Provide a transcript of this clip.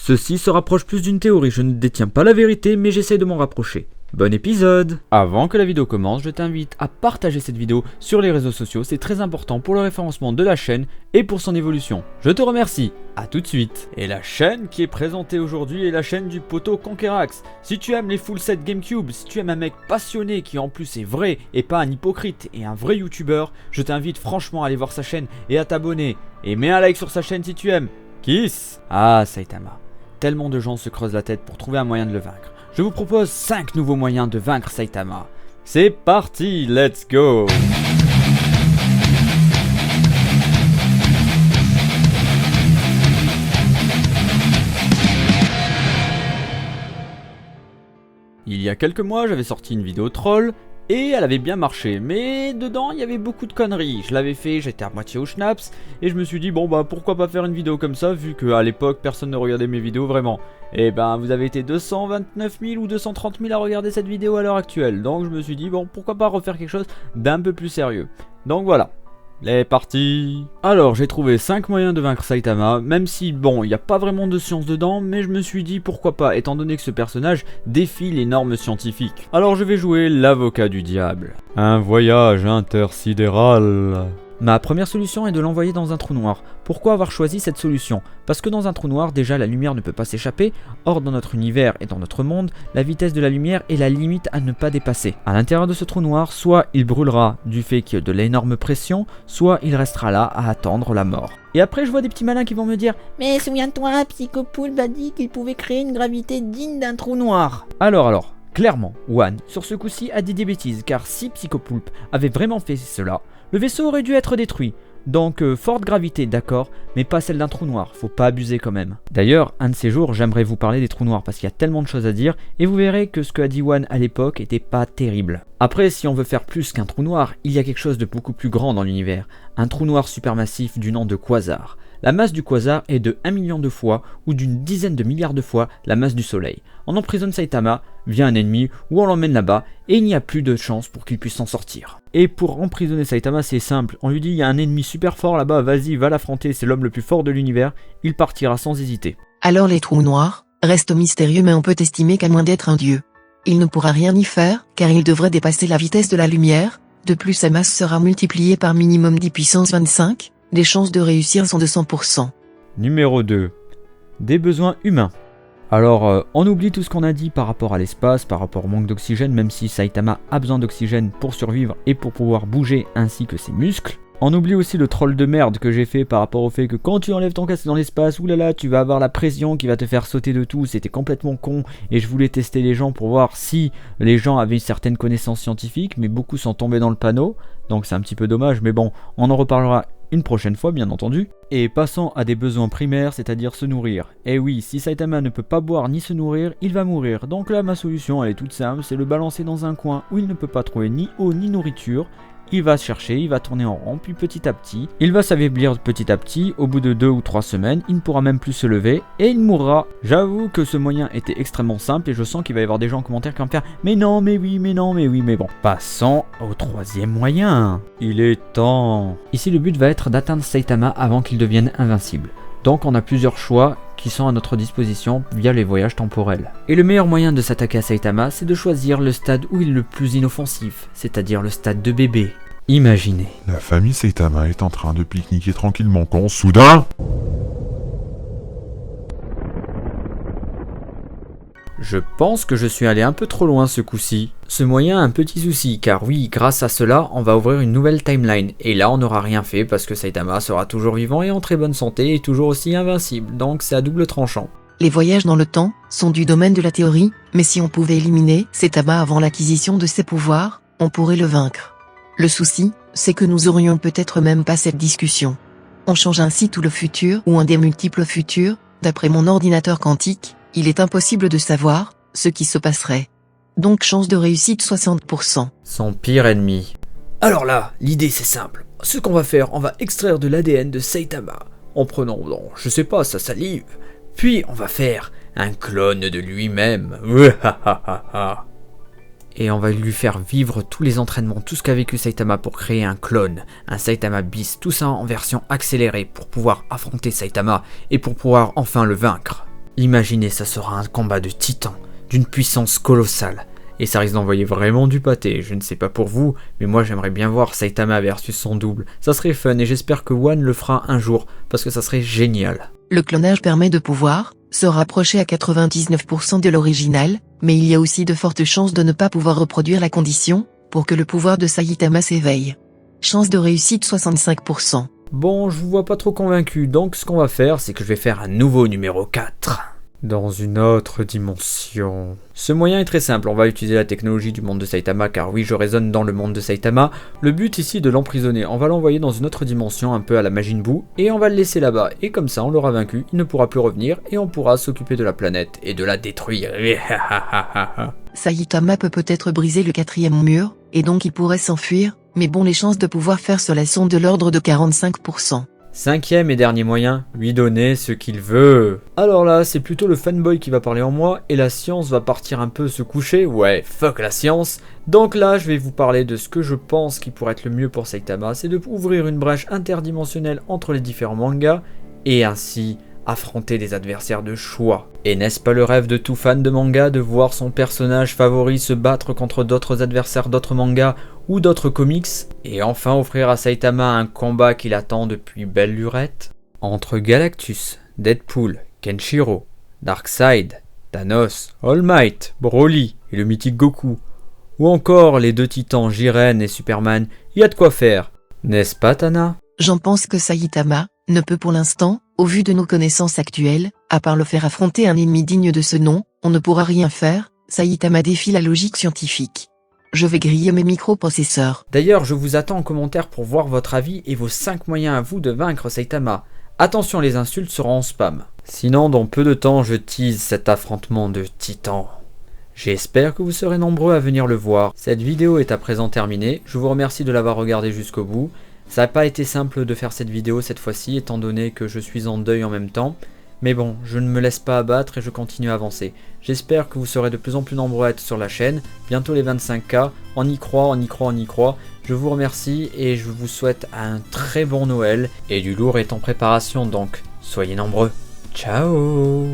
Ceci se rapproche plus d'une théorie, je ne détiens pas la vérité, mais j'essaie de m'en rapprocher. Bon épisode! Avant que la vidéo commence, je t'invite à partager cette vidéo sur les réseaux sociaux, c'est très important pour le référencement de la chaîne et pour son évolution. Je te remercie, à tout de suite! Et la chaîne qui est présentée aujourd'hui est la chaîne du poteau Conquerax. Si tu aimes les full set GameCube, si tu aimes un mec passionné qui en plus est vrai et pas un hypocrite et un vrai youtubeur, je t'invite franchement à aller voir sa chaîne et à t'abonner. Et mets un like sur sa chaîne si tu aimes. Kiss! Ah Saitama, tellement de gens se creusent la tête pour trouver un moyen de le vaincre. Je vous propose 5 nouveaux moyens de vaincre Saitama. C'est parti, let's go! Il y a quelques mois, j'avais sorti une vidéo troll et elle avait bien marché, mais dedans il y avait beaucoup de conneries. Je l'avais fait, j'étais à moitié au schnaps et je me suis dit bon bah pourquoi pas faire une vidéo comme ça vu qu'à l'époque personne ne regardait mes vidéos vraiment. Et ben vous avez été 229 000 ou 230 000 à regarder cette vidéo à l'heure actuelle, donc je me suis dit bon pourquoi pas refaire quelque chose d'un peu plus sérieux. Donc voilà. Les parties. Alors j'ai trouvé 5 moyens de vaincre Saitama, même si bon il n'y a pas vraiment de science dedans, mais je me suis dit pourquoi pas étant donné que ce personnage défie les normes scientifiques. Alors je vais jouer l'avocat du diable. Un voyage intersidéral. Ma première solution est de l'envoyer dans un trou noir. Pourquoi avoir choisi cette solution? Parce que dans un trou noir, déjà la lumière ne peut pas s'échapper, or dans notre univers et dans notre monde, la vitesse de la lumière est la limite à ne pas dépasser. À l'intérieur de ce trou noir, soit il brûlera du fait qu'il y a de l'énorme pression, soit il restera là à attendre la mort. Et après je vois des petits malins qui vont me dire « Mais souviens-toi, Psychopoulpe a dit qu'il pouvait créer une gravité digne d'un trou noir !» Alors, clairement, One, sur ce coup-ci, a dit des bêtises, car si Psychopoulpe avait vraiment fait cela, le vaisseau aurait dû être détruit. Donc forte gravité, d'accord, mais pas celle d'un trou noir, faut pas abuser quand même. D'ailleurs, un de ces jours, j'aimerais vous parler des trous noirs parce qu'il y a tellement de choses à dire, et vous verrez que ce qu'a dit One à l'époque était pas terrible. Après, si on veut faire plus qu'un trou noir, il y a quelque chose de beaucoup plus grand dans l'univers, un trou noir supermassif du nom de quasar. La masse du quasar est de 1 million de fois ou d'une dizaine de milliards de fois la masse du soleil. On emprisonne Saitama, vient un ennemi ou on l'emmène là-bas et il n'y a plus de chance pour qu'il puisse s'en sortir. Et pour emprisonner Saitama c'est simple, on lui dit il y a un ennemi super fort là-bas, vas-y va l'affronter, c'est l'homme le plus fort de l'univers, il partira sans hésiter. Alors les trous noirs restent mystérieux mais on peut estimer qu'à moins d'être un dieu, il ne pourra rien y faire car il devrait dépasser la vitesse de la lumière, de plus sa masse sera multipliée par minimum 10 puissance 25. Les chances de réussir sont de 100%. Numéro 2. Des besoins humains. Alors, on oublie tout ce qu'on a dit par rapport à l'espace, par rapport au manque d'oxygène, même si Saitama a besoin d'oxygène pour survivre et pour pouvoir bouger ainsi que ses muscles. On oublie aussi le troll de merde que j'ai fait par rapport au fait que quand tu enlèves ton casque dans l'espace, oulala, tu vas avoir la pression qui va te faire sauter de tout, c'était complètement con et je voulais tester les gens pour voir si les gens avaient une certaine connaissance scientifique, mais beaucoup sont tombés dans le panneau, donc c'est un petit peu dommage, mais bon, on en reparlera une prochaine fois bien entendu. Et passons à des besoins primaires, c'est-à-dire se nourrir. Et oui, si Saitama ne peut pas boire ni se nourrir, il va mourir. Donc là ma solution elle est toute simple, c'est le balancer dans un coin où il ne peut pas trouver ni eau ni nourriture. Il va chercher, il va tourner en rond, puis petit à petit, il va s'affaiblir petit à petit, au bout de 2 ou 3 semaines, il ne pourra même plus se lever, et il mourra. J'avoue que ce moyen était extrêmement simple, et je sens qu'il va y avoir des gens en commentaire qui vont me faire « Mais non, mais oui, mais non, mais oui, mais bon ». Passons au 3e moyen. Il est temps. Ici le but va être d'atteindre Saitama avant qu'il devienne invincible. Donc on a plusieurs choix qui sont à notre disposition via les voyages temporels. Et le meilleur moyen de s'attaquer à Saitama, c'est de choisir le stade où il est le plus inoffensif, c'est-à-dire le stade de bébé. Imaginez. La famille Saitama est en train de pique-niquer tranquillement quand soudain... Je pense que je suis allé un peu trop loin ce coup-ci. Ce moyen a un petit souci, car oui, grâce à cela, on va ouvrir une nouvelle timeline. Et là, on n'aura rien fait parce que Saitama sera toujours vivant et en très bonne santé et toujours aussi invincible, donc c'est à double tranchant. Les voyages dans le temps sont du domaine de la théorie, mais si on pouvait éliminer Saitama avant l'acquisition de ses pouvoirs, on pourrait le vaincre. Le souci, c'est que nous aurions peut-être même pas cette discussion. On change ainsi tout le futur ou un des multiples futurs, d'après mon ordinateur quantique, il est impossible de savoir ce qui se passerait. Donc chance de réussite 60%. Son pire ennemi. Alors là, l'idée c'est simple. Ce qu'on va faire, on va extraire de l'ADN de Saitama, en prenant, je sais pas, sa salive. Puis on va faire un clone de lui-même. Et on va lui faire vivre tous les entraînements, tout ce qu'a vécu Saitama pour créer un clone, un Saitama bis, tout ça en version accélérée pour pouvoir affronter Saitama et pour pouvoir enfin le vaincre. Imaginez, ça sera un combat de titans, d'une puissance colossale. Et ça risque d'envoyer vraiment du pâté, je ne sais pas pour vous, mais moi j'aimerais bien voir Saitama versus son double. Ça serait fun et j'espère que One le fera un jour, parce que ça serait génial. Le clonage permet de pouvoir se rapprocher à 99% de l'original, mais il y a aussi de fortes chances de ne pas pouvoir reproduire la condition, pour que le pouvoir de Saitama s'éveille. Chance de réussite 65%. Bon, je vous vois pas trop convaincu, donc ce qu'on va faire, c'est que je vais faire un nouveau numéro 4. Dans une autre dimension. Ce moyen est très simple, on va utiliser la technologie du monde de Saitama, car oui, je raisonne dans le monde de Saitama. Le but ici est de l'emprisonner, on va l'envoyer dans une autre dimension, un peu à la Majin Buu, et on va le laisser là-bas, et comme ça on l'aura vaincu, il ne pourra plus revenir, et on pourra s'occuper de la planète, et de la détruire. Saitama peut-être briser le 4e mur, et donc il pourrait s'enfuir, mais bon, les chances de pouvoir faire cela sont de l'ordre de 45%. 5e et dernier moyen, lui donner ce qu'il veut. Alors là, c'est plutôt le fanboy qui va parler en moi, et la science va partir un peu se coucher. Ouais, fuck la science. Donc là, je vais vous parler de ce que je pense qui pourrait être le mieux pour Saitama, c'est de ouvrir une brèche interdimensionnelle entre les différents mangas, et ainsi affronter des adversaires de choix. Et n'est-ce pas le rêve de tout fan de manga de voir son personnage favori se battre contre d'autres adversaires d'autres mangas ou d'autres comics, et enfin offrir à Saitama un combat qu'il attend depuis belle lurette? Entre Galactus, Deadpool, Kenshiro, Darkseid, Thanos, All Might, Broly et le mythique Goku, ou encore les deux titans Jiren et Superman, y a de quoi faire, n'est-ce pas Tana? J'en pense que Saitama ne peut pour l'instant, au vu de nos connaissances actuelles, à part le faire affronter un ennemi digne de ce nom, on ne pourra rien faire. Saitama défie la logique scientifique. Je vais griller mes microprocesseurs. D'ailleurs, je vous attends en commentaire pour voir votre avis et vos 5 moyens à vous de vaincre Saitama. Attention, les insultes seront en spam. Sinon, dans peu de temps, je tease cet affrontement de titans. J'espère que vous serez nombreux à venir le voir. Cette vidéo est à présent terminée. Je vous remercie de l'avoir regardée jusqu'au bout. Ça n'a pas été simple de faire cette vidéo cette fois-ci, étant donné que je suis en deuil en même temps. Mais bon, je ne me laisse pas abattre et je continue à avancer. J'espère que vous serez de plus en plus nombreux à être sur la chaîne. Bientôt les 25K, on y croit, on y croit, on y croit. Je vous remercie et je vous souhaite un très bon Noël. Et du lourd est en préparation, donc soyez nombreux. Ciao!